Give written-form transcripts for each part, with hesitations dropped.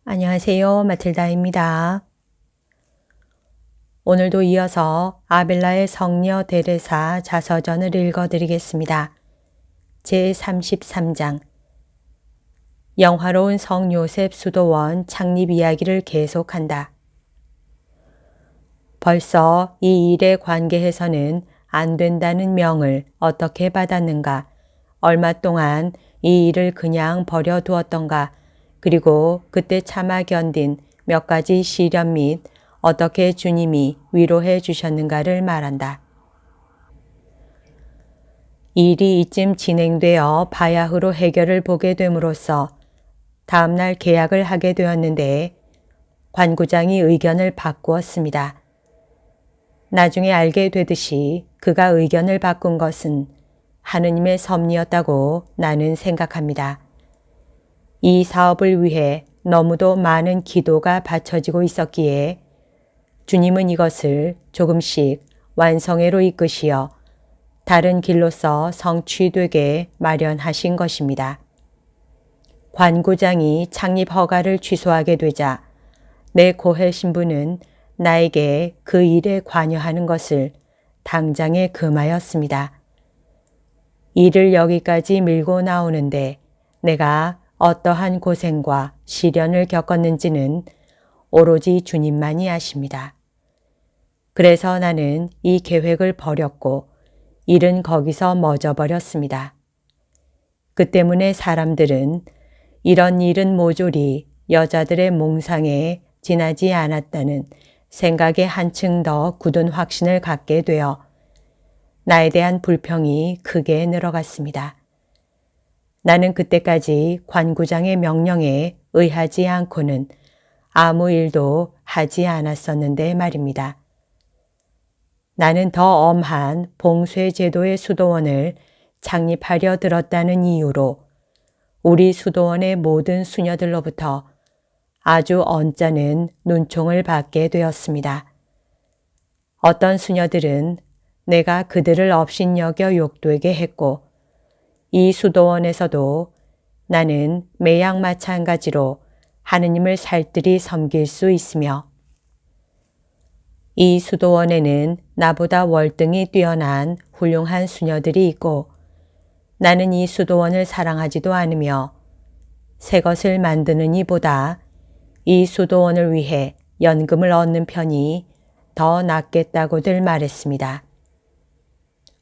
안녕하세요. 마틸다입니다. 오늘도 이어서 아벨라의 성녀 데레사 자서전을 읽어드리겠습니다. 제33장 영화로운 성 요셉 수도원 창립 이야기를 계속한다. 벌써 이 일에 관계해서는 안 된다는 명을 어떻게 받았는가, 얼마 동안 이 일을 그냥 버려두었던가, 그리고 그때 참아 견딘 몇 가지 시련 및 어떻게 주님이 위로해 주셨는가를 말한다. 일이 이쯤 진행되어 바야흐로 해결을 보게 됨으로써 다음날 계약을 하게 되었는데 관구장이 의견을 바꾸었습니다. 나중에 알게 되듯이 그가 의견을 바꾼 것은 하느님의 섭리였다고 나는 생각합니다. 이 사업을 위해 너무도 많은 기도가 바쳐지고 있었기에 주님은 이것을 조금씩 완성회로 이끄시어 다른 길로서 성취되게 마련하신 것입니다. 관구장이 창립 허가를 취소하게 되자 내 고해 신부는 나에게 그 일에 관여하는 것을 당장에 금하였습니다. 일을 여기까지 밀고 나오는데 내가 어떠한 고생과 시련을 겪었는지는 오로지 주님만이 아십니다. 그래서 나는 이 계획을 버렸고 일은 거기서 멎어버렸습니다. 그 때문에 사람들은 이런 일은 모조리 여자들의 몽상에 지나지 않았다는 생각에 한층 더 굳은 확신을 갖게 되어 나에 대한 불평이 크게 늘어갔습니다. 나는 그때까지 관구장의 명령에 의하지 않고는 아무 일도 하지 않았었는데 말입니다. 나는 더 엄한 봉쇄 제도의 수도원을 창립하려 들었다는 이유로 우리 수도원의 모든 수녀들로부터 아주 언짢은 눈총을 받게 되었습니다. 어떤 수녀들은 내가 그들을 업신여겨 욕되게 했고 이 수도원에서도 나는 매양 마찬가지로 하느님을 살뜰히 섬길 수 있으며 이 수도원에는 나보다 월등히 뛰어난 훌륭한 수녀들이 있고 나는 이 수도원을 사랑하지도 않으며 새 것을 만드는 이보다 이 수도원을 위해 연금을 얻는 편이 더 낫겠다고들 말했습니다.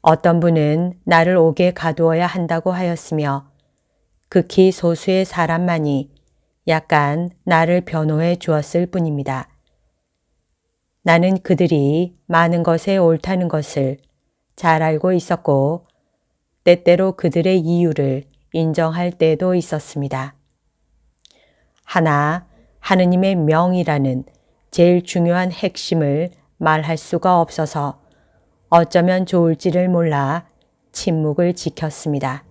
어떤 분은 나를 옥에 가두어야 한다고 하였으며 극히 소수의 사람만이 약간 나를 변호해 주었을 뿐입니다. 나는 그들이 많은 것에 옳다는 것을 잘 알고 있었고 때때로 그들의 이유를 인정할 때도 있었습니다. 하나 하느님의 명이라는 제일 중요한 핵심을 말할 수가 없어서 어쩌면 좋을지를 몰라 침묵을 지켰습니다.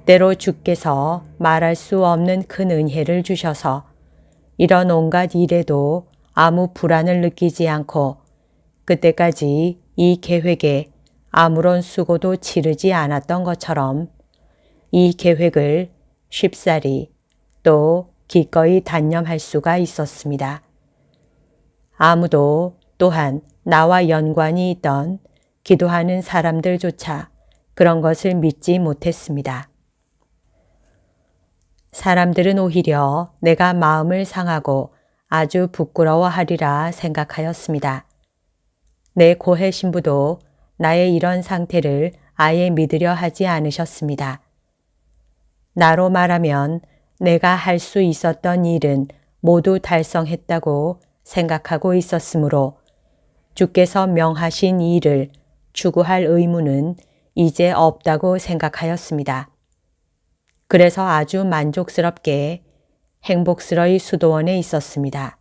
때로 주께서 말할 수 없는 큰 은혜를 주셔서 이런 온갖 일에도 아무 불안을 느끼지 않고 그때까지 이 계획에 아무런 수고도 치르지 않았던 것처럼 이 계획을 쉽사리 또 기꺼이 단념할 수가 있었습니다. 아무도 또한 나와 연관이 있던 기도하는 사람들조차 그런 것을 믿지 못했습니다. 사람들은 오히려 내가 마음을 상하고 아주 부끄러워하리라 생각하였습니다. 내 고해 신부도 나의 이런 상태를 아예 믿으려 하지 않으셨습니다. 나로 말하면 내가 할 수 있었던 일은 모두 달성했다고 생각하고 있었으므로 주께서 명하신 일을 추구할 의무는 이제 없다고 생각하였습니다. 그래서 아주 만족스럽게 행복스러이 수도원에 있었습니다.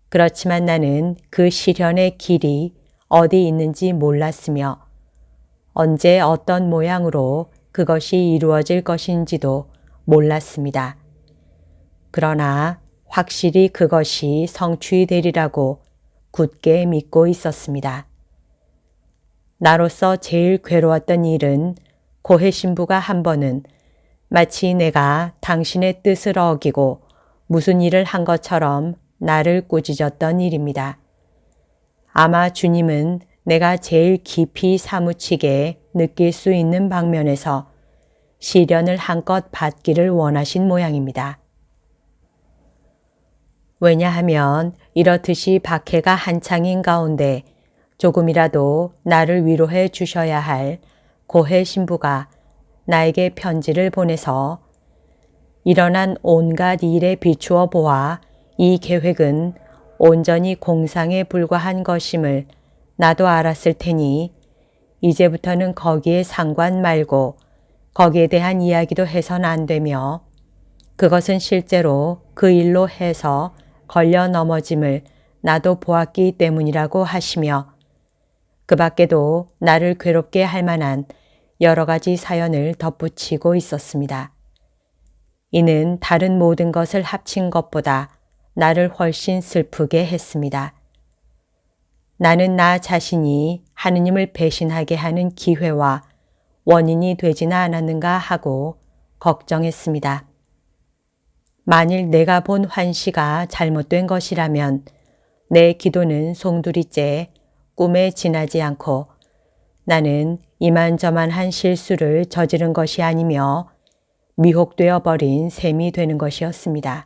그렇지만 나는 그 시련의 길이 어디 있는지 몰랐으며 언제 어떤 모양으로 그것이 이루어질 것인지도 몰랐습니다. 그러나 확실히 그것이 성취되리라고 굳게 믿고 있었습니다. 나로서 제일 괴로웠던 일은 고해 신부가 한 번은 마치 내가 당신의 뜻을 어기고 무슨 일을 한 것처럼 나를 꾸짖었던 일입니다. 아마 주님은 내가 제일 깊이 사무치게 느낄 수 있는 방면에서 시련을 한껏 받기를 원하신 모양입니다. 왜냐하면 이렇듯이 박해가 한창인 가운데 조금이라도 나를 위로해 주셔야 할 고해 신부가 나에게 편지를 보내서 일어난 온갖 일에 비추어 보아 이 계획은 온전히 공상에 불과한 것임을 나도 알았을 테니 이제부터는 거기에 상관 말고 거기에 대한 이야기도 해선 안 되며 그것은 실제로 그 일로 해서 걸려 넘어짐을 나도 보았기 때문이라고 하시며 그 밖에도 나를 괴롭게 할 만한 여러 가지 사연을 덧붙이고 있었습니다. 이는 다른 모든 것을 합친 것보다 나를 훨씬 슬프게 했습니다. 나는 나 자신이 하느님을 배신하게 하는 기회와 원인이 되지는 않았는가 하고 걱정했습니다. 만일 내가 본 환시가 잘못된 것이라면 내 기도는 송두리째 꿈에 지나지 않고 나는 이만저만한 실수를 저지른 것이 아니며 미혹되어 버린 셈이 되는 것이었습니다.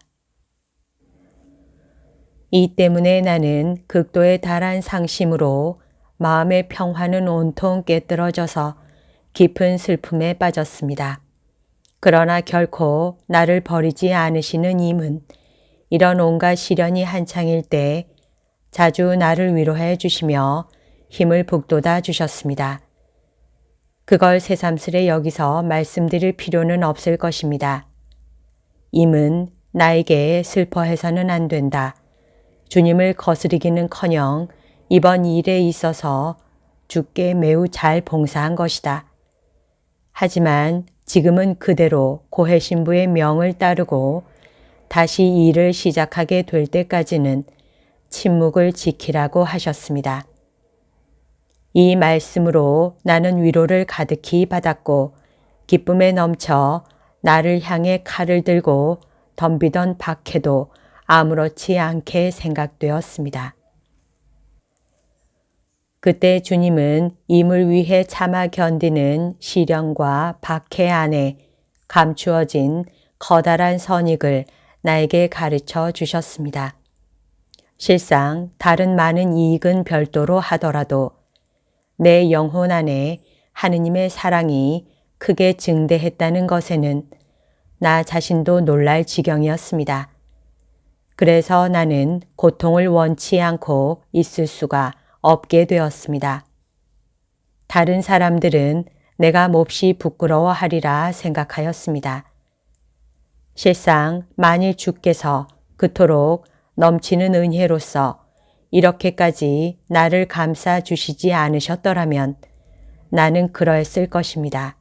이 때문에 나는 극도에 달한 상심으로 마음의 평화는 온통 깨뜨러져서 깊은 슬픔에 빠졌습니다. 그러나 결코 나를 버리지 않으시는 임은 이런 온갖 시련이 한창일 때 자주 나를 위로해 주시며 힘을 북돋아 주셨습니다. 그걸 새삼스레 여기서 말씀드릴 필요는 없을 것입니다. 임은 나에게 슬퍼해서는 안 된다. 주님을 거스르기는커녕 이번 일에 있어서 주께 매우 잘 봉사한 것이다. 하지만 지금은 그대로 고해 신부의 명을 따르고 다시 일을 시작하게 될 때까지는 침묵을 지키라고 하셨습니다. 이 말씀으로 나는 위로를 가득히 받았고 기쁨에 넘쳐 나를 향해 칼을 들고 덤비던 박해도 아무렇지 않게 생각되었습니다. 그때 주님은 임을 위해 참아 견디는 시련과 박해 안에 감추어진 커다란 선익을 나에게 가르쳐 주셨습니다. 실상 다른 많은 이익은 별도로 하더라도 내 영혼 안에 하느님의 사랑이 크게 증대했다는 것에는 나 자신도 놀랄 지경이었습니다. 그래서 나는 고통을 원치 않고 있을 수가 없게 되었습니다. 다른 사람들은 내가 몹시 부끄러워하리라 생각하였습니다. 실상 만일 주께서 그토록 넘치는 은혜로서 이렇게까지 나를 감싸 주시지 않으셨더라면 나는 그러했을 것입니다.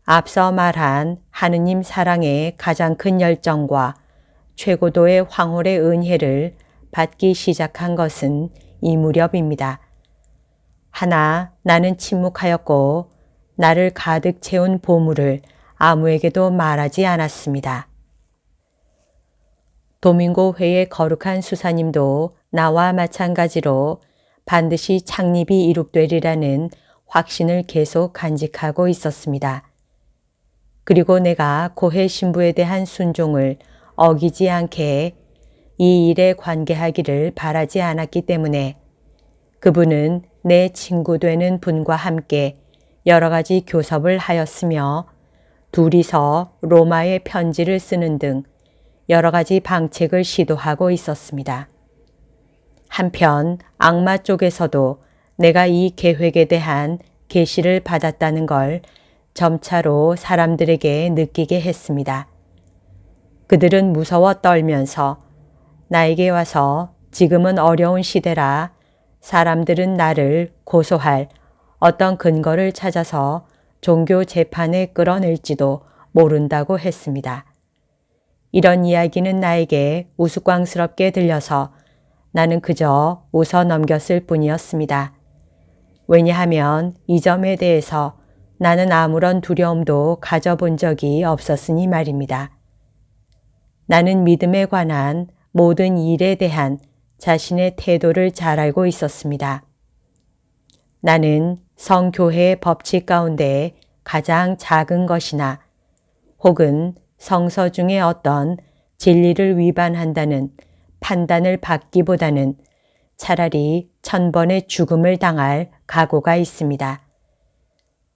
앞서 말한 하느님 사랑의 가장 큰 열정과 최고도의 황홀의 은혜를 받기 시작한 것은 이 무렵입니다. 하나 나는 침묵하였고 나를 가득 채운 보물을 아무에게도 말하지 않았습니다. 도밍고 회의 거룩한 수사님도 나와 마찬가지로 반드시 창립이 이룩되리라는 확신을 계속 간직하고 있었습니다. 그리고 내가 고해 신부에 대한 순종을 어기지 않게 이 일에 관계하기를 바라지 않았기 때문에 그분은 내 친구 되는 분과 함께 여러 가지 교섭을 하였으며 둘이서 로마에 편지를 쓰는 등 여러 가지 방책을 시도하고 있었습니다. 한편 악마 쪽에서도 내가 이 계획에 대한 계시를 받았다는 걸 점차로 사람들에게 느끼게 했습니다. 그들은 무서워 떨면서 나에게 와서 지금은 어려운 시대라 사람들은 나를 고소할 어떤 근거를 찾아서 종교 재판에 끌어낼지도 모른다고 했습니다. 이런 이야기는 나에게 우스꽝스럽게 들려서 나는 그저 웃어 넘겼을 뿐이었습니다. 왜냐하면 이 점에 대해서 나는 아무런 두려움도 가져본 적이 없었으니 말입니다. 나는 믿음에 관한 모든 일에 대한 자신의 태도를 잘 알고 있었습니다. 나는 성교회의 법칙 가운데 가장 작은 것이나 혹은 성서 중에 어떤 진리를 위반한다는 판단을 받기보다는 차라리 1000번의 죽음을 당할 각오가 있습니다.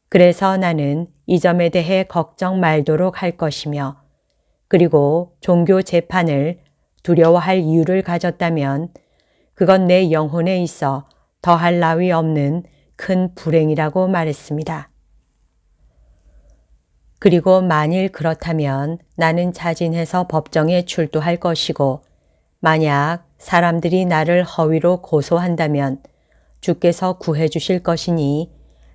그래서 나는 이 점에 대해 걱정 말도록 할 것이며, 그리고 종교 재판을 두려워할 이유를 가졌다면 그건 내 영혼에 있어 더할 나위 없는 큰 불행이라고 말했습니다. 그리고 만일 그렇다면 나는 자진해서 법정에 출두할 것이고, 만약 사람들이 나를 허위로 고소한다면 주께서 구해 주실 것이니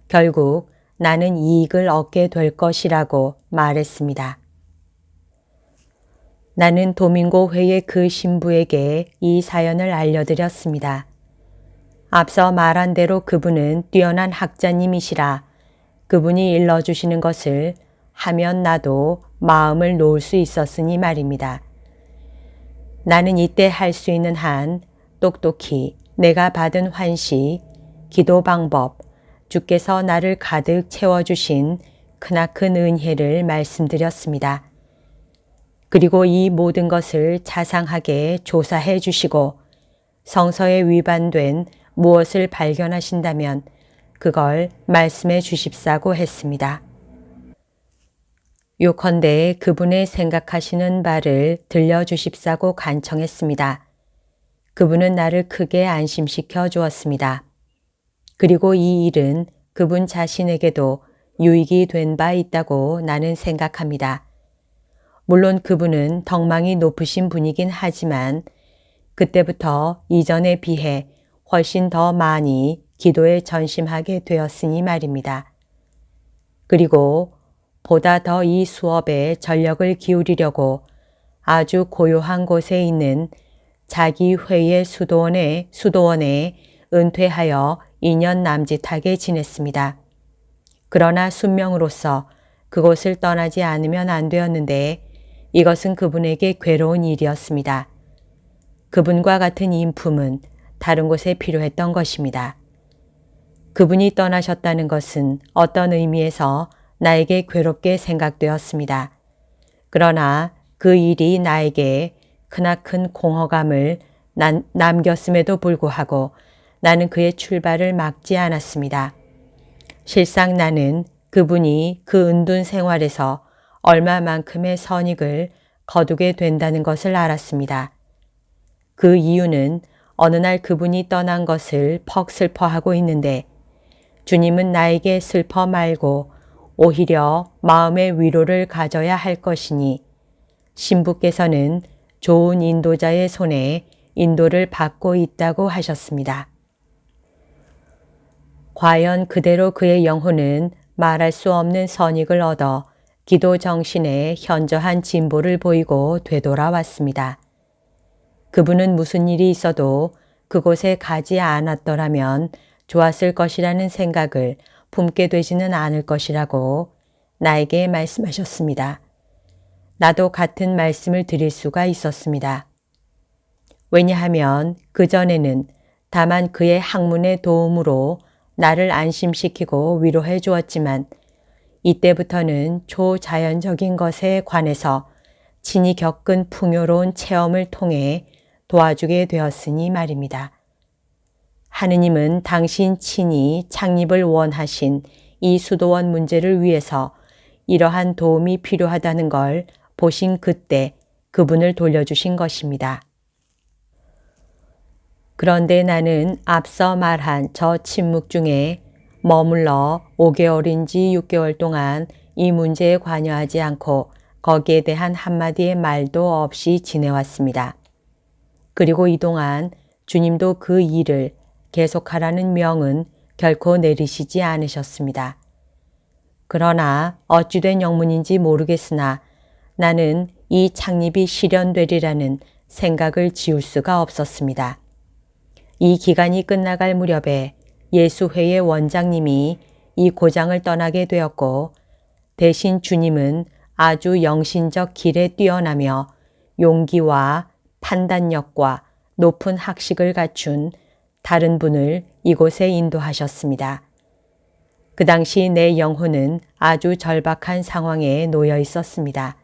결국 나는 이익을 얻게 될 것이라고 말했습니다. 나는 도밍고 회의 그 신부에게 이 사연을 알려드렸습니다. 앞서 말한 대로 그분은 뛰어난 학자님이시라 그분이 일러주시는 것을 하면 나도 마음을 놓을 수 있었으니 말입니다. 나는 이때 할 수 있는 한 똑똑히 내가 받은 환시, 기도 방법, 주께서 나를 가득 채워주신 크나큰 은혜를 말씀드렸습니다. 그리고 이 모든 것을 자상하게 조사해 주시고 성서에 위반된 무엇을 발견하신다면 그걸 말씀해 주십사고 했습니다. 요컨대 그분의 생각하시는 바를 들려주십사고 간청했습니다. 그분은 나를 크게 안심시켜 주었습니다. 그리고 이 일은 그분 자신에게도 유익이 된 바 있다고 나는 생각합니다. 물론 그분은 덕망이 높으신 분이긴 하지만 그때부터 이전에 비해 훨씬 더 많이 기도에 전심하게 되었으니 말입니다. 그리고 보다 더 이 수업에 전력을 기울이려고 아주 고요한 곳에 있는 자기 회의 수도원에 은퇴하여 2년 남짓하게 지냈습니다. 그러나 순명으로서 그곳을 떠나지 않으면 안 되었는데 이것은 그분에게 괴로운 일이었습니다. 그분과 같은 인품은 다른 곳에 필요했던 것입니다. 그분이 떠나셨다는 것은 어떤 의미에서 나에게 괴롭게 생각되었습니다. 그러나 그 일이 나에게 크나큰 공허감을 남겼음에도 불구하고 나는 그의 출발을 막지 않았습니다. 실상 나는 그분이 그 은둔 생활에서 얼마만큼의 선익을 거두게 된다는 것을 알았습니다. 그 이유는 어느 날 그분이 떠난 것을 퍽 슬퍼하고 있는데 주님은 나에게 슬퍼 말고 오히려 마음의 위로를 가져야 할 것이니 신부께서는 좋은 인도자의 손에 인도를 받고 있다고 하셨습니다. 과연 그대로 그의 영혼은 말할 수 없는 선익을 얻어 기도 정신에 현저한 진보를 보이고 되돌아왔습니다. 그분은 무슨 일이 있어도 그곳에 가지 않았더라면 좋았을 것이라는 생각을 품게 되지는 않을 것이라고 나에게 말씀하셨습니다. 나도 같은 말씀을 드릴 수가 있었습니다. 왜냐하면 그전에는 다만 그의 학문의 도움으로 나를 안심시키고 위로해 주었지만 이때부터는 초자연적인 것에 관해서 친히 겪은 풍요로운 체험을 통해 도와주게 되었으니 말입니다. 하느님은 당신 친히 창립을 원하신 이 수도원 문제를 위해서 이러한 도움이 필요하다는 걸 보신 그때 그분을 돌려주신 것입니다. 그런데 나는 앞서 말한 저 침묵 중에 머물러 5개월인지 6개월 동안 이 문제에 관여하지 않고 거기에 대한 한마디의 말도 없이 지내왔습니다. 그리고 이동안 주님도 그 일을 계속하라는 명은 결코 내리시지 않으셨습니다. 그러나 어찌된 영문인지 모르겠으나 나는 이 창립이 실현되리라는 생각을 지울 수가 없었습니다. 이 기간이 끝나갈 무렵에 예수회의 원장님이 이 고장을 떠나게 되었고 대신 주님은 아주 영신적 길에 뛰어나며 용기와 판단력과 높은 학식을 갖춘 다른 분을 이곳에 인도하셨습니다. 그 당시 내 영혼은 아주 절박한 상황에 놓여 있었습니다.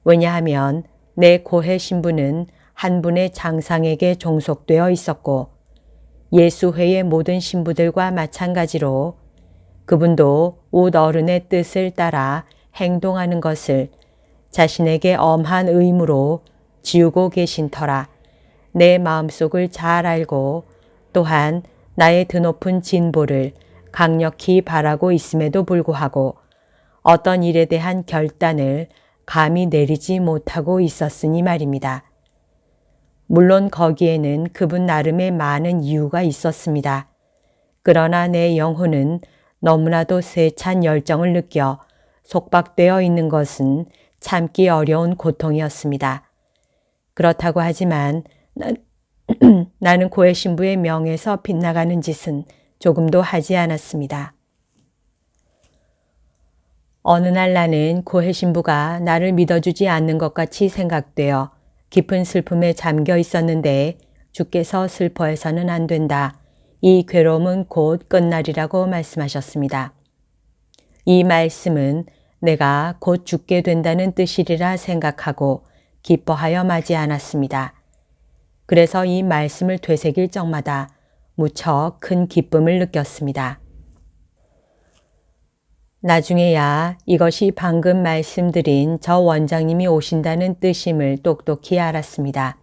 왜냐하면 내 고해 신부는 한 분의 장상에게 종속되어 있었고 예수회의 모든 신부들과 마찬가지로 그분도 웃 어른의 뜻을 따라 행동하는 것을 자신에게 엄한 의무로 지우고 계신 터라 내 마음속을 잘 알고 또한 나의 드높은 진보를 강력히 바라고 있음에도 불구하고 어떤 일에 대한 결단을 감히 내리지 못하고 있었으니 말입니다. 물론 거기에는 그분 나름의 많은 이유가 있었습니다. 그러나 내 영혼은 너무나도 세찬 열정을 느껴 속박되어 있는 것은 참기 어려운 고통이었습니다. 그렇다고 하지만 나는 고해 신부의 명에서 빗나가는 짓은 조금도 하지 않았습니다. 어느 날 나는 고해 신부가 나를 믿어주지 않는 것 같이 생각되어 깊은 슬픔에 잠겨 있었는데 주께서 슬퍼해서는 안 된다. 이 괴로움은 곧 끝날이라고 말씀하셨습니다. 이 말씀은 내가 곧 죽게 된다는 뜻이리라 생각하고 기뻐하여 맞이 않았습니다. 그래서 이 말씀을 되새길 적마다 무척 큰 기쁨을 느꼈습니다. 나중에야 이것이 방금 말씀드린 저 원장님이 오신다는 뜻임을 똑똑히 알았습니다.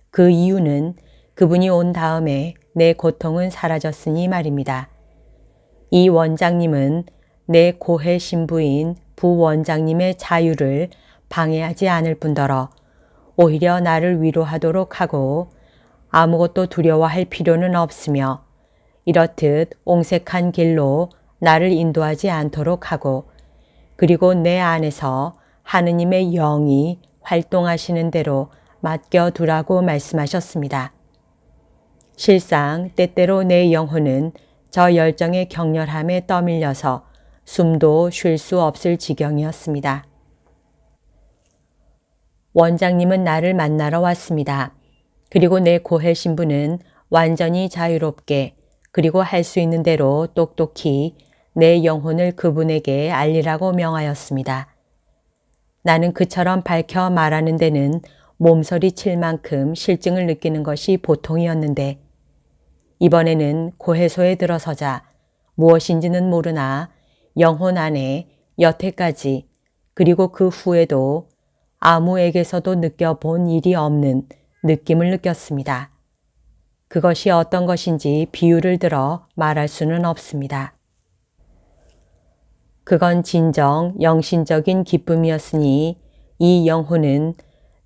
그 이유는 그분이 온 다음에 내 고통은 사라졌으니 말입니다. 이 원장님은 내 고해 신부인 부원장님의 자유를 방해하지 않을 뿐더러 오히려 나를 위로하도록 하고 아무것도 두려워할 필요는 없으며 이렇듯 옹색한 길로 나를 인도하지 않도록 하고 그리고 내 안에서 하느님의 영이 활동하시는 대로 맡겨두라고 말씀하셨습니다. 실상 때때로 내 영혼은 저 열정의 격렬함에 떠밀려서 숨도 쉴 수 없을 지경이었습니다. 원장님은 나를 만나러 왔습니다. 그리고 내 고해 신부는 완전히 자유롭게 그리고 할 수 있는 대로 똑똑히 내 영혼을 그분에게 알리라고 명하였습니다. 나는 그처럼 밝혀 말하는 데는 몸서리 칠 만큼 실증을 느끼는 것이 보통이었는데 이번에는 고해소에 들어서자 무엇인지는 모르나 영혼 안에 여태까지 그리고 그 후에도 아무에게서도 느껴본 일이 없는 느낌을 느꼈습니다. 그것이 어떤 것인지 비유를 들어 말할 수는 없습니다. 그건 진정 영신적인 기쁨이었으니 이 영혼은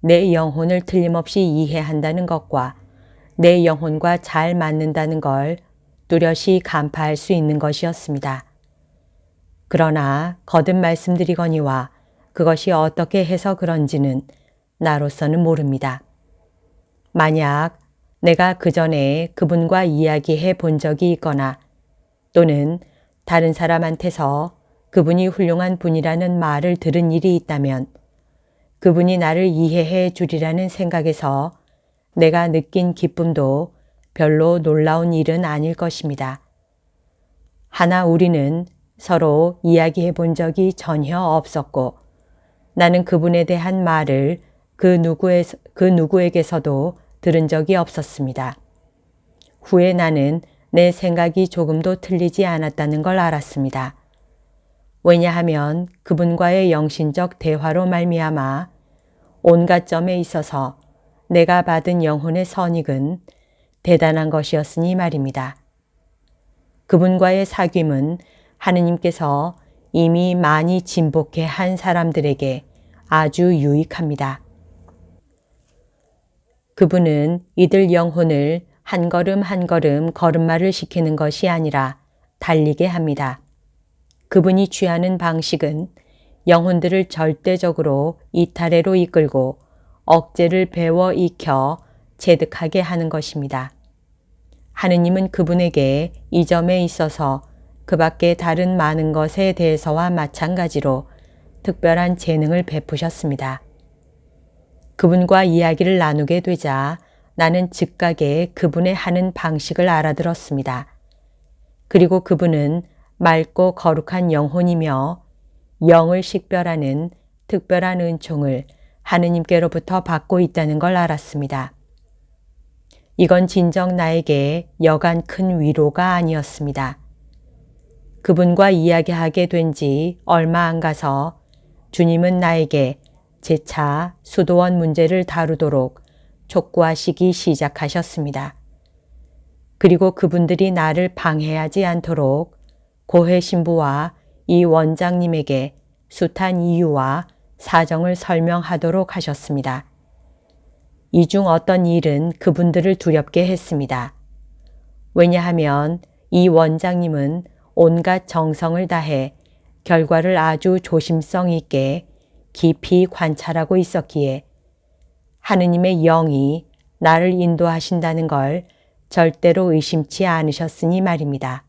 내 영혼을 틀림없이 이해한다는 것과 내 영혼과 잘 맞는다는 걸 뚜렷이 간파할 수 있는 것이었습니다. 그러나 거듭 말씀드리거니와 그것이 어떻게 해서 그런지는 나로서는 모릅니다. 만약 내가 그 전에 그분과 이야기해 본 적이 있거나 또는 다른 사람한테서 그분이 훌륭한 분이라는 말을 들은 일이 있다면 그분이 나를 이해해 주리라는 생각에서 내가 느낀 기쁨도 별로 놀라운 일은 아닐 것입니다. 하나 우리는 서로 이야기해 본 적이 전혀 없었고 나는 그분에 대한 말을 그 누구에게서도 들은 적이 없었습니다. 후에 나는 내 생각이 조금도 틀리지 않았다는 걸 알았습니다. 왜냐하면 그분과의 영신적 대화로 말미암아 온갖 점에 있어서 내가 받은 영혼의 선익은 대단한 것이었으니 말입니다. 그분과의 사귐은 하느님께서 이미 많이 진복해 한 사람들에게 아주 유익합니다. 그분은 이들 영혼을 한 걸음 한 걸음 걸음마를 시키는 것이 아니라 달리게 합니다. 그분이 취하는 방식은 영혼들을 절대적으로 이탈해로 이끌고 억제를 배워 익혀 체득하게 하는 것입니다. 하느님은 그분에게 이 점에 있어서 그 밖에 다른 많은 것에 대해서와 마찬가지로 특별한 재능을 베푸셨습니다. 그분과 이야기를 나누게 되자 나는 즉각에 그분의 하는 방식을 알아들었습니다. 그리고 그분은 맑고 거룩한 영혼이며 영을 식별하는 특별한 은총을 하느님께로부터 받고 있다는 걸 알았습니다. 이건 진정 나에게 여간 큰 위로가 아니었습니다. 그분과 이야기하게 된 지 얼마 안 가서 주님은 나에게 재차 수도원 문제를 다루도록 촉구하시기 시작하셨습니다. 그리고 그분들이 나를 방해하지 않도록 고해 신부와 이 원장님에게 숱한 이유와 사정을 설명하도록 하셨습니다. 이 중 어떤 일은 그분들을 두렵게 했습니다. 왜냐하면 이 원장님은 온갖 정성을 다해 결과를 아주 조심성 있게 깊이 관찰하고 있었기에 하느님의 영이 나를 인도하신다는 걸 절대로 의심치 않으셨으니 말입니다.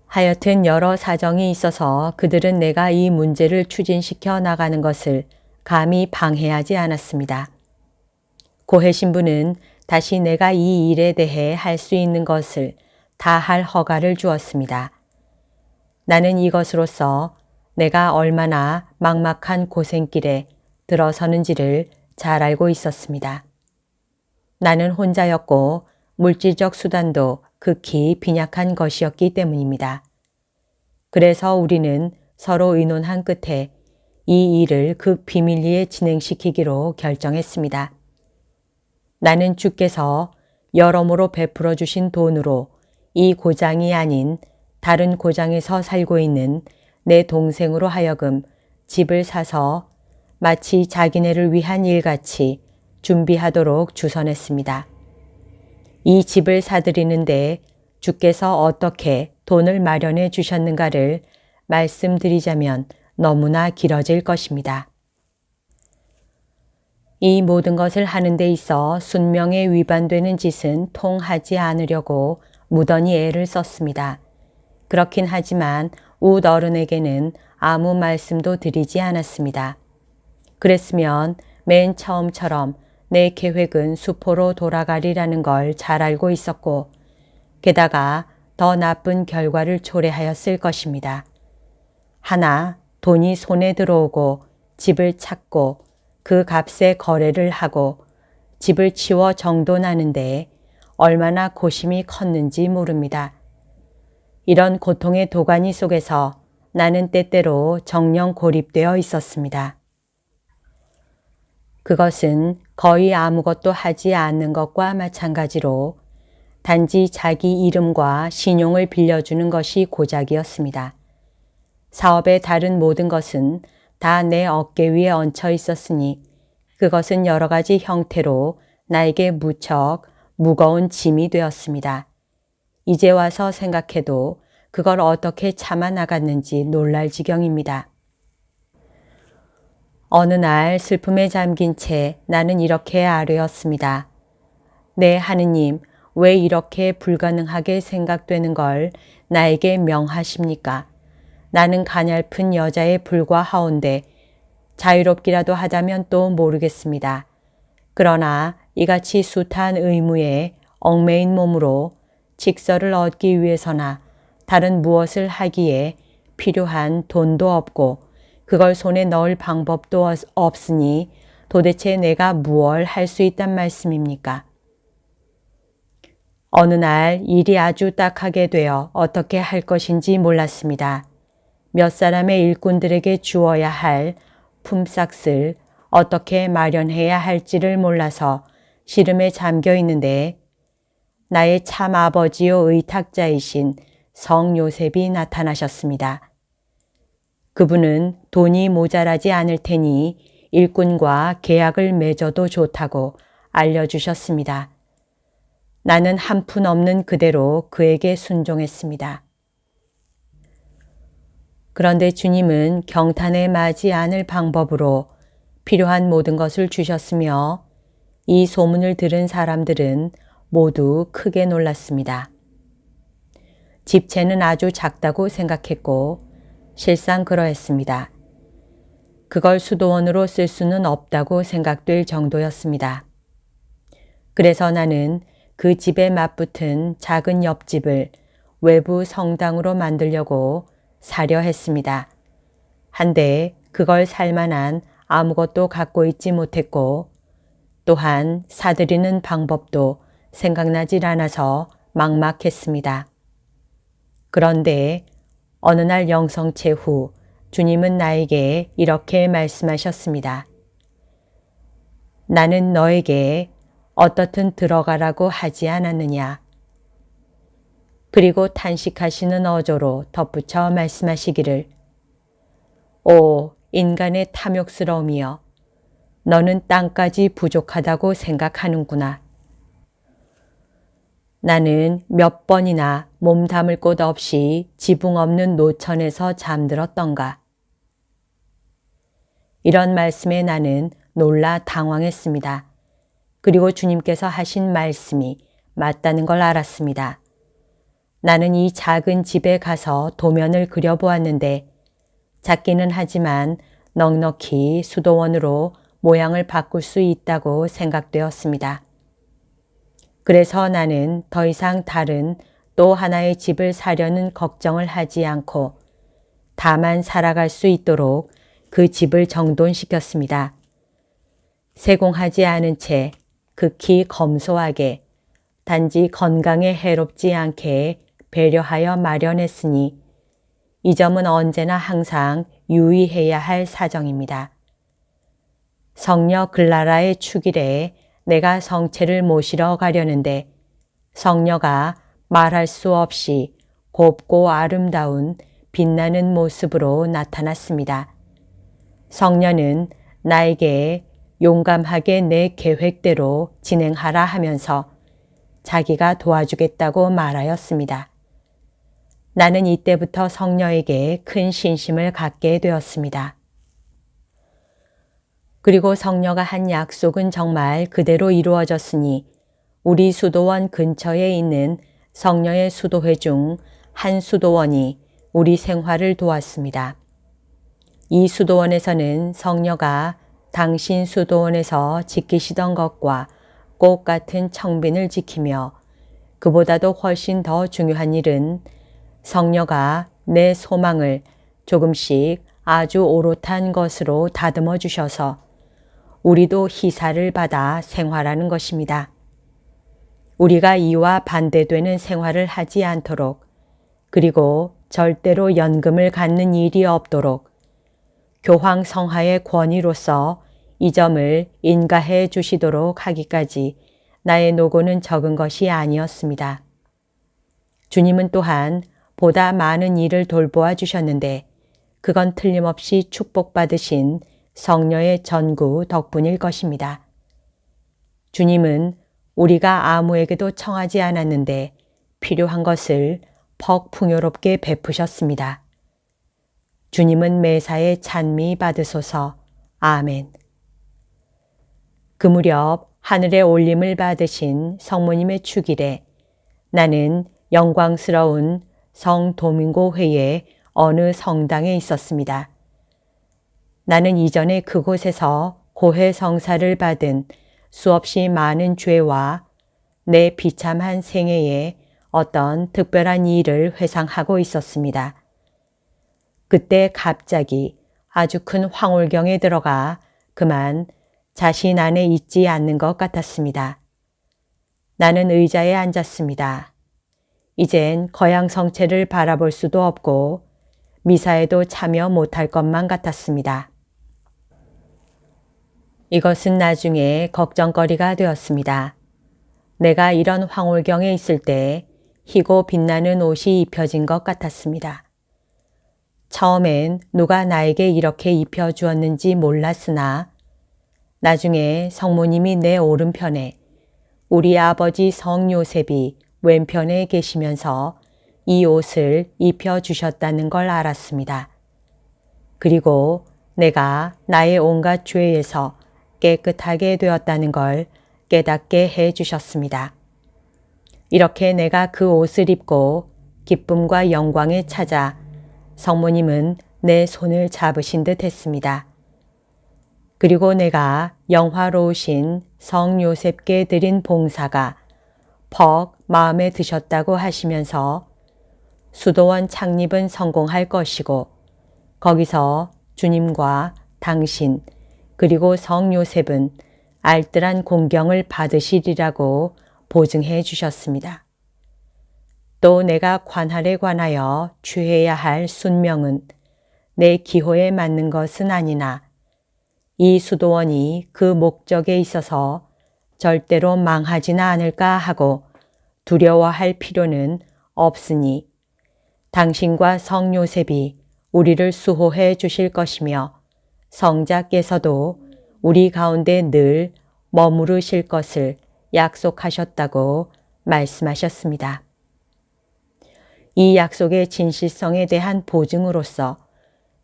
하여튼 여러 사정이 있어서 그들은 내가 이 문제를 추진시켜 나가는 것을 감히 방해하지 않았습니다. 고해 신부는 다시 내가 이 일에 대해 할 수 있는 것을 다 할 허가를 주었습니다. 나는 이것으로서 내가 얼마나 막막한 고생길에 들어서는지를 잘 알고 있었습니다. 나는 혼자였고 물질적 수단도 극히 빈약한 것이었기 때문입니다. 그래서 우리는 서로 의논한 끝에 이 일을 그 비밀리에 진행시키기로 결정했습니다. 나는 주께서 여러모로 베풀어 주신 돈으로 이 고장이 아닌 다른 고장에서 살고 있는 내 동생으로 하여금 집을 사서 마치 자기네를 위한 일같이 준비하도록 주선했습니다. 이 집을 사들이는데 주께서 어떻게 돈을 마련해 주셨는가를 말씀드리자면 너무나 길어질 것입니다. 이 모든 것을 하는 데 있어 순명에 위반되는 짓은 통하지 않으려고 무던히 애를 썼습니다. 그렇긴 하지만 우 어른에게는 아무 말씀도 드리지 않았습니다. 그랬으면 맨 처음처럼 내 계획은 수포로 돌아가리라는 걸 잘 알고 있었고 게다가 더 나쁜 결과를 초래하였을 것입니다. 하나, 돈이 손에 들어오고 집을 찾고 그 값에 거래를 하고 집을 치워 정돈하는데 얼마나 고심이 컸는지 모릅니다. 이런 고통의 도가니 속에서 나는 때때로 정령 고립되어 있었습니다. 그것은 거의 아무것도 하지 않는 것과 마찬가지로 단지 자기 이름과 신용을 빌려주는 것이 고작이었습니다. 사업의 다른 모든 것은 다 내 어깨 위에 얹혀 있었으니 그것은 여러 가지 형태로 나에게 무척 무거운 짐이 되었습니다. 이제 와서 생각해도 그걸 어떻게 참아 나갔는지 놀랄 지경입니다. 어느 날 슬픔에 잠긴 채 나는 이렇게 아뢰었습니다. 네, 하느님, 왜 이렇게 불가능하게 생각되는 걸 나에게 명하십니까? 나는 가냘픈 여자에 불과하온데 자유롭기라도 하다면 또 모르겠습니다. 그러나 이같이 숱한 의무에 얽매인 몸으로 직서를 얻기 위해서나 다른 무엇을 하기에 필요한 돈도 없고 그걸 손에 넣을 방법도 없으니 도대체 내가 무얼 할 수 있단 말씀입니까? 어느 날 일이 아주 딱하게 되어 어떻게 할 것인지 몰랐습니다. 몇 사람의 일꾼들에게 주어야 할 품삯을 어떻게 마련해야 할지를 몰라서 시름에 잠겨 있는데 나의 참 아버지요 의탁자이신 성 요셉이 나타나셨습니다. 그분은 돈이 모자라지 않을 테니 일꾼과 계약을 맺어도 좋다고 알려주셨습니다. 나는 한 푼 없는 그대로 그에게 순종했습니다. 그런데 주님은 경탄에 마지 않을 방법으로 필요한 모든 것을 주셨으며 이 소문을 들은 사람들은 모두 크게 놀랐습니다. 집채는 아주 작다고 생각했고 실상 그러했습니다. 그걸 수도원으로 쓸 수는 없다고 생각될 정도였습니다. 그래서 나는 그 집에 맞붙은 작은 옆집을 외부 성당으로 만들려고 사려 했습니다. 한데 그걸 살 만한 아무것도 갖고 있지 못했고 또한 사들이는 방법도 생각나질 않아서 막막했습니다. 그런데 어느 날 영성체 후 주님은 나에게 이렇게 말씀하셨습니다. 나는 너에게 어떻든 들어가라고 하지 않았느냐. 그리고 탄식하시는 어조로 덧붙여 말씀하시기를 오 인간의 탐욕스러움이여 너는 땅까지 부족하다고 생각하는구나. 나는 몇 번이나 몸 담을 곳 없이 지붕 없는 노천에서 잠들었던가. 이런 말씀에 나는 놀라 당황했습니다. 그리고 주님께서 하신 말씀이 맞다는 걸 알았습니다. 나는 이 작은 집에 가서 도면을 그려보았는데 작기는 하지만 넉넉히 수도원으로 모양을 바꿀 수 있다고 생각되었습니다. 그래서 나는 더 이상 다른 또 하나의 집을 사려는 걱정을 하지 않고 다만 살아갈 수 있도록 그 집을 정돈시켰습니다. 세공하지 않은 채 극히 검소하게 단지 건강에 해롭지 않게 배려하여 마련했으니 이 점은 언제나 항상 유의해야 할 사정입니다. 성녀 글라라의 축일에 내가 성체를 모시러 가려는데 성녀가 말할 수 없이 곱고 아름다운 빛나는 모습으로 나타났습니다. 성녀는 나에게 용감하게 내 계획대로 진행하라 하면서 자기가 도와주겠다고 말하였습니다. 나는 이때부터 성녀에게 큰 신심을 갖게 되었습니다. 그리고 성녀가 한 약속은 정말 그대로 이루어졌으니 우리 수도원 근처에 있는 성녀의 수도회 중 한 수도원이 우리 생활을 도왔습니다. 이 수도원에서는 성녀가 당신 수도원에서 지키시던 것과 꼭 같은 청빈을 지키며 그보다도 훨씬 더 중요한 일은 성녀가 내 소망을 조금씩 아주 오롯한 것으로 다듬어 주셔서 우리도 희사를 받아 생활하는 것입니다. 우리가 이와 반대되는 생활을 하지 않도록 그리고 절대로 연금을 갖는 일이 없도록 교황 성하의 권위로서 이 점을 인가해 주시도록 하기까지 나의 노고는 적은 것이 아니었습니다. 주님은 또한 보다 많은 일을 돌보아 주셨는데 그건 틀림없이 축복받으신 성녀의 전구 덕분일 것입니다. 주님은 우리가 아무에게도 청하지 않았는데 필요한 것을 퍽 풍요롭게 베푸셨습니다. 주님은 매사에 찬미 받으소서. 아멘. 그 무렵 하늘에 올림을 받으신 성모님의 축일에 나는 영광스러운 성 도밍고 회의 어느 성당에 있었습니다. 나는 이전에 그곳에서 고해 성사를 받은 수없이 많은 죄와 내 비참한 생애에 어떤 특별한 일을 회상하고 있었습니다. 그때 갑자기 아주 큰 황홀경에 들어가 그만 자신 안에 있지 않는 것 같았습니다. 나는 의자에 앉았습니다. 이젠 거양성체를 바라볼 수도 없고 미사에도 참여 못할 것만 같았습니다. 이것은 나중에 걱정거리가 되었습니다. 내가 이런 황홀경에 있을 때 희고 빛나는 옷이 입혀진 것 같았습니다. 처음엔 누가 나에게 이렇게 입혀주었는지 몰랐으나 나중에 성모님이 내 오른편에 우리 아버지 성 요셉이 왼편에 계시면서 이 옷을 입혀주셨다는 걸 알았습니다. 그리고 내가 나의 온갖 죄에서 깨끗하게 되었다는 걸 깨닫게 해 주셨습니다. 이렇게 내가 그 옷을 입고 기쁨과 영광에 찾아 성모님은 내 손을 잡으신 듯 했습니다. 그리고 내가 영화로우신 성 요셉께 드린 봉사가 퍽 마음에 드셨다고 하시면서 수도원 창립은 성공할 것이고 거기서 주님과 당신 그리고 성 요셉은 알뜰한 공경을 받으시리라고 보증해 주셨습니다. 또 내가 관할에 관하여 취해야 할 순명은 내 기호에 맞는 것은 아니나 이 수도원이 그 목적에 있어서 절대로 망하지나 않을까 하고 두려워할 필요는 없으니 당신과 성 요셉이 우리를 수호해 주실 것이며 성자께서도 우리 가운데 늘 머무르실 것을 약속하셨다고 말씀하셨습니다. 이 약속의 진실성에 대한 보증으로서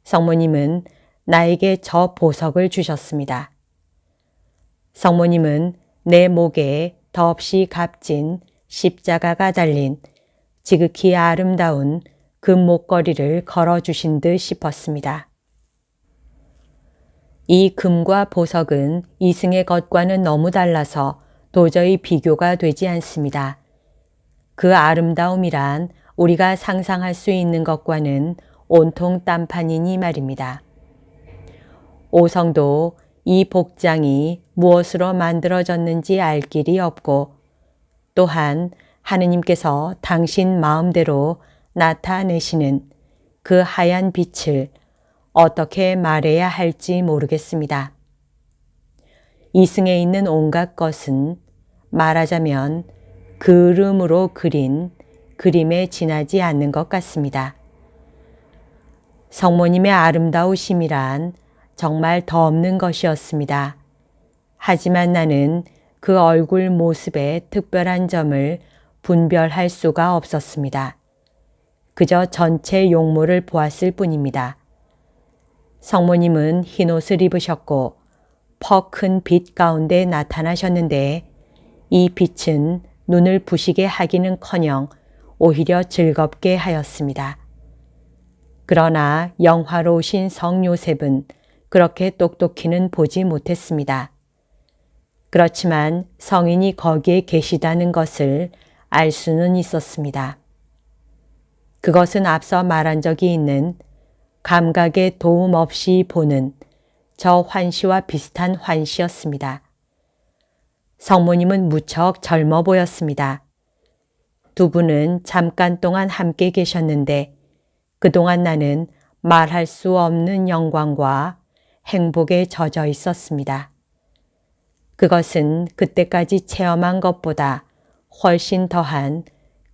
성모님은 나에게 저 보석을 주셨습니다. 성모님은 내 목에 더없이 값진 십자가가 달린 지극히 아름다운 금 목걸이를 걸어주신 듯 싶었습니다. 이 금과 보석은 이승의 것과는 너무 달라서 도저히 비교가 되지 않습니다. 그 아름다움이란 우리가 상상할 수 있는 것과는 온통 딴판이니 말입니다. 오성도 이 복장이 무엇으로 만들어졌는지 알 길이 없고 또한 하느님께서 당신 마음대로 나타내시는 그 하얀 빛을 어떻게 말해야 할지 모르겠습니다. 이승에 있는 온갖 것은 말하자면 그름으로 그린 그림에 지나지 않는 것 같습니다. 성모님의 아름다우심이란 정말 더 없는 것이었습니다. 하지만 나는 그 얼굴 모습의 특별한 점을 분별할 수가 없었습니다. 그저 전체 용모를 보았을 뿐입니다. 성모님은 흰옷을 입으셨고 퍽 큰 빛 가운데 나타나셨는데 이 빛은 눈을 부시게 하기는커녕 오히려 즐겁게 하였습니다. 그러나 영화로우신 성 요셉은 그렇게 똑똑히는 보지 못했습니다. 그렇지만 성인이 거기에 계시다는 것을 알 수는 있었습니다. 그것은 앞서 말한 적이 있는 감각의 도움 없이 보는 저 환시와 비슷한 환시였습니다. 성모님은 무척 젊어 보였습니다. 두 분은 잠깐 동안 함께 계셨는데 그동안 나는 말할 수 없는 영광과 행복에 젖어 있었습니다. 그것은 그때까지 체험한 것보다 훨씬 더한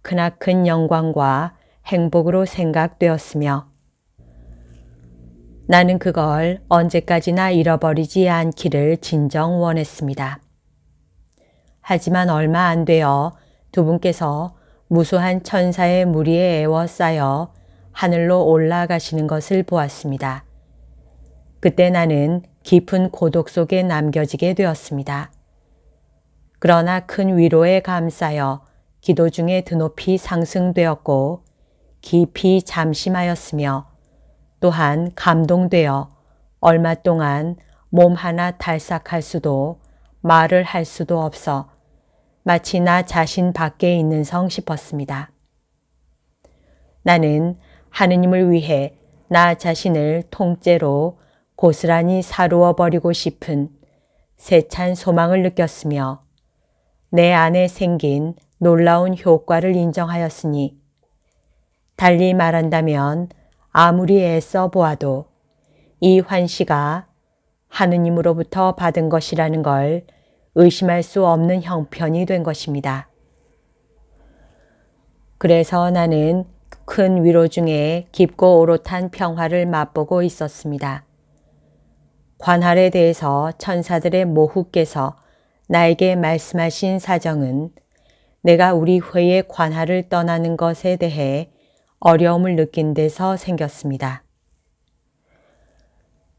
크나큰 영광과 행복으로 생각되었으며 나는 그걸 언제까지나 잃어버리지 않기를 진정 원했습니다. 하지만 얼마 안 되어 두 분께서 무수한 천사의 무리에 에워싸여 하늘로 올라가시는 것을 보았습니다. 그때 나는 깊은 고독 속에 남겨지게 되었습니다. 그러나 큰 위로에 감싸여 기도 중에 드높이 상승되었고 깊이 잠심하였으며 또한 감동되어 얼마 동안 몸 하나 탈삭할 수도 말을 할 수도 없어 마치 나 자신 밖에 있는 성 싶었습니다. 나는 하느님을 위해 나 자신을 통째로 고스란히 사루어 버리고 싶은 세찬 소망을 느꼈으며 내 안에 생긴 놀라운 효과를 인정하였으니 달리 말한다면 아무리 애써 보아도 이 환시가 하느님으로부터 받은 것이라는 걸 의심할 수 없는 형편이 된 것입니다. 그래서 나는 큰 위로 중에 깊고 오롯한 평화를 맛보고 있었습니다. 관할에 대해서 천사들의 모후께서 나에게 말씀하신 사정은 내가 우리 회의 관할을 떠나는 것에 대해 어려움을 느낀 데서 생겼습니다.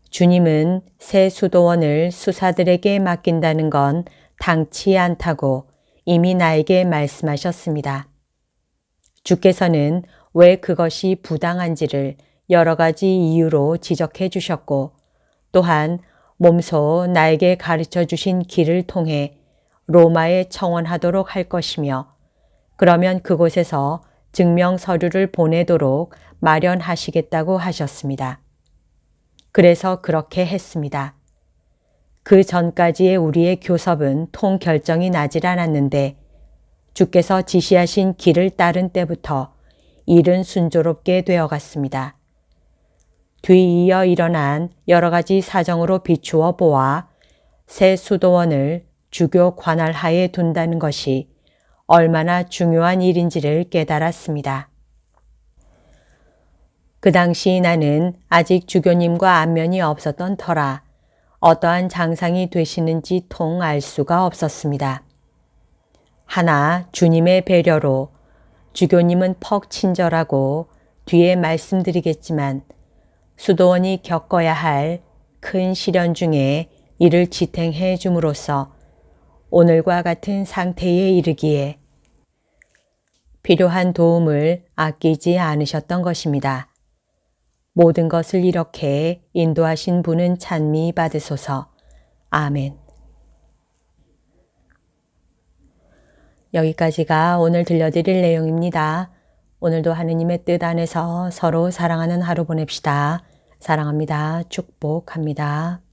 주님은 새 수도원을 수사들에게 맡긴다는 건 당치 않다고 이미 나에게 말씀하셨습니다. 주께서는 왜 그것이 부당한지를 여러 가지 이유로 지적해 주셨고 또한 몸소 나에게 가르쳐 주신 길을 통해 로마에 청원하도록 할 것이며 그러면 그곳에서 증명 서류를 보내도록 마련하시겠다고 하셨습니다. 그래서 그렇게 했습니다. 그 전까지의 우리의 교섭은 통결정이 나질 않았는데 주께서 지시하신 길을 따른 때부터 일은 순조롭게 되어갔습니다. 뒤이어 일어난 여러 가지 사정으로 비추어 보아 새 수도원을 주교 관할 하에 둔다는 것이 얼마나 중요한 일인지를 깨달았습니다. 그 당시 나는 아직 주교님과 안면이 없었던 터라 어떠한 장상이 되시는지 통 알 수가 없었습니다. 하나 주님의 배려로 주교님은 퍽 친절하고 뒤에 말씀드리겠지만 수도원이 겪어야 할 큰 시련 중에 이를 지탱해 줌으로써 오늘과 같은 상태에 이르기에 필요한 도움을 아끼지 않으셨던 것입니다. 모든 것을 이렇게 인도하신 분은 찬미 받으소서. 아멘. 여기까지가 오늘 들려드릴 내용입니다. 오늘도 하느님의 뜻 안에서 서로 사랑하는 하루 보냅시다. 사랑합니다. 축복합니다.